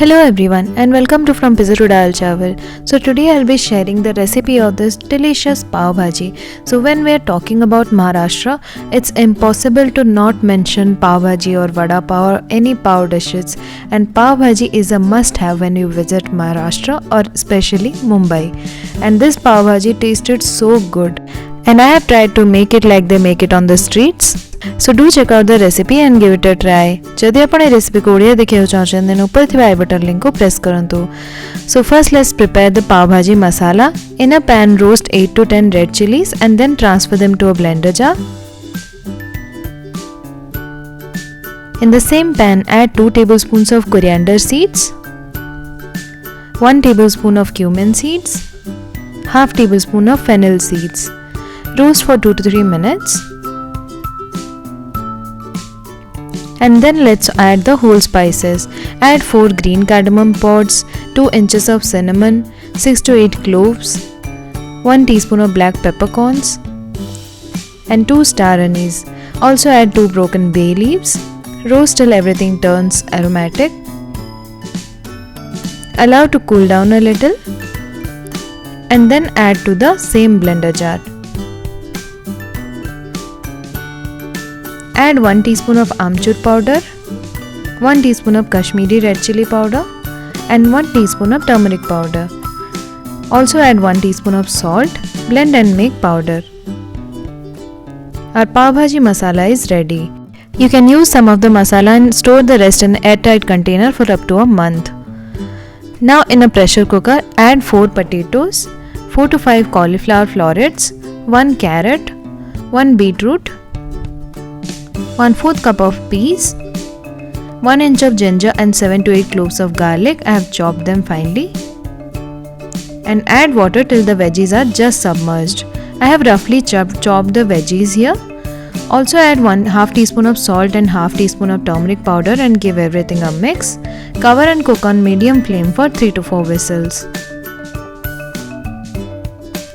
Hello everyone and welcome to From Pizza to Dal Chawal. So today I'll be sharing the recipe of this delicious Pav Bhaji. So when we are talking about Maharashtra, it's impossible to not mention Pav Bhaji or Vada Pav or any Pav dishes, and Pav Bhaji is a must have when you visit Maharashtra or especially Mumbai. And this Pav Bhaji tasted so good and I have tried to make it like they make it on the streets. So do check out the recipe and give it a try. जदि आपण recipe को ओडिया देखियो चाहछन then ऊपर थिबा आई button link को press करंतु. So first let's prepare the pav bhaji masala. In a pan roast 8 to 10 red chillies and then transfer them to a blender jar. In the same pan add 2 tablespoons of coriander seeds, 1 tablespoon of cumin seeds, half tablespoon of fennel seeds. Roast for 2 to 3 minutes. And then let's add the whole spices. Add 4 green cardamom pods, 2 inches of cinnamon, 6 to 8 cloves, 1 teaspoon of black peppercorns and 2 star anise. Also add 2 broken bay leaves. Roast till everything turns aromatic. Allow to cool down a little and then add to the same blender jar. Add 1 teaspoon of Amchoor powder, 1 teaspoon of Kashmiri Red Chilli powder and 1 teaspoon of Turmeric powder. Also add 1 teaspoon of salt, blend and make powder. Our Pav Bhaji Masala is ready. You can use some of the masala and store the rest in an airtight container for up to a month. Now in a pressure cooker, add 4 potatoes, 4 to 5 cauliflower florets, 1 carrot, 1 beetroot, 1/4 cup of peas, 1 inch of ginger and 7 to 8 cloves of garlic. I have chopped them finely. And add water till the veggies are just submerged. I have roughly chopped the veggies here. Also add 1/2 teaspoon of salt and 1/2 teaspoon of turmeric powder and give everything a mix. Cover and cook on medium flame for 3 to 4 whistles.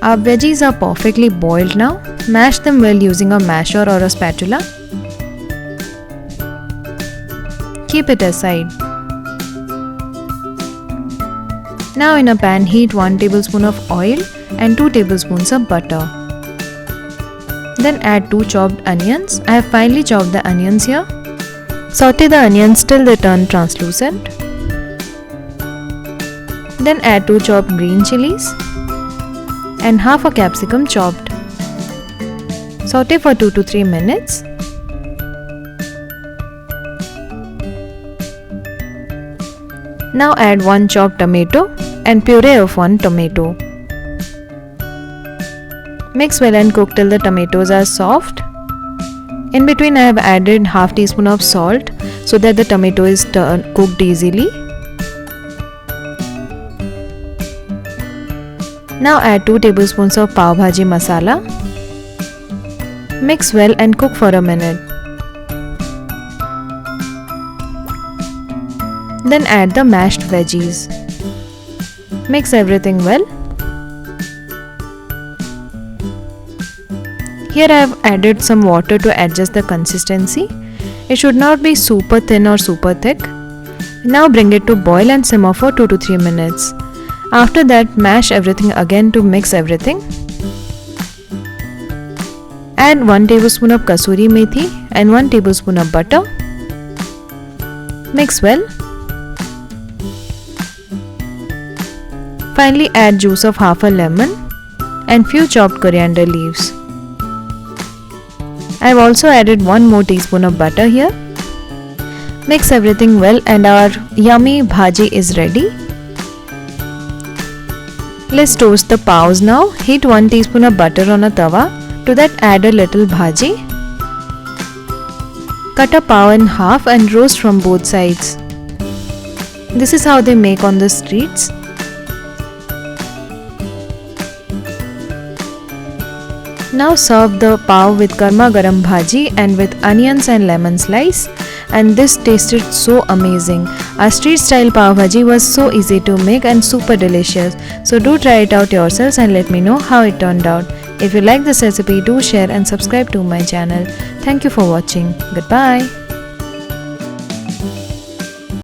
Our veggies are perfectly boiled now. Mash them well using a masher or a spatula. Keep it aside. Now in a pan heat 1 tablespoon of oil and 2 tablespoons of butter. Then add 2 chopped onions. I have finely chopped the onions here. Saute the onions till they turn translucent. Then add 2 chopped green chillies and half a capsicum chopped. Saute for 2 to 3 minutes. Now add 1 chopped tomato and puree of 1 tomato. Mix well and cook till the tomatoes are soft. In between I have added 1/2 teaspoon of salt so that the tomato is cooked easily. Now add 2 tablespoons of Pav Bhaji Masala. Mix well and cook for a minute. Then add the mashed veggies. Mix everything well. Here I have added some water to adjust the consistency. It should not be super thin or super thick. Now bring it to boil and simmer for 2 to 3 minutes. After that, mash everything again to mix everything. Add 1 tablespoon of kasuri methi and 1 tablespoon of butter. Mix well. Finally add juice of half a lemon and few chopped coriander leaves. I have also added 1 more teaspoon of butter here. Mix everything well and our yummy bhaji is ready. Let's toast the pavs now. Heat 1 teaspoon of butter on a tawa. To that add a little bhaji. Cut a pav in half and roast from both sides. This is how they make on the streets. Now serve the pav with garma garam bhaji and with onions and lemon slice, and this tasted so amazing. Our street style pav bhaji was so easy to make and super delicious. So do try it out yourselves and let me know how it turned out. If you like this recipe, do share and subscribe to my channel. Thank you for watching. Goodbye.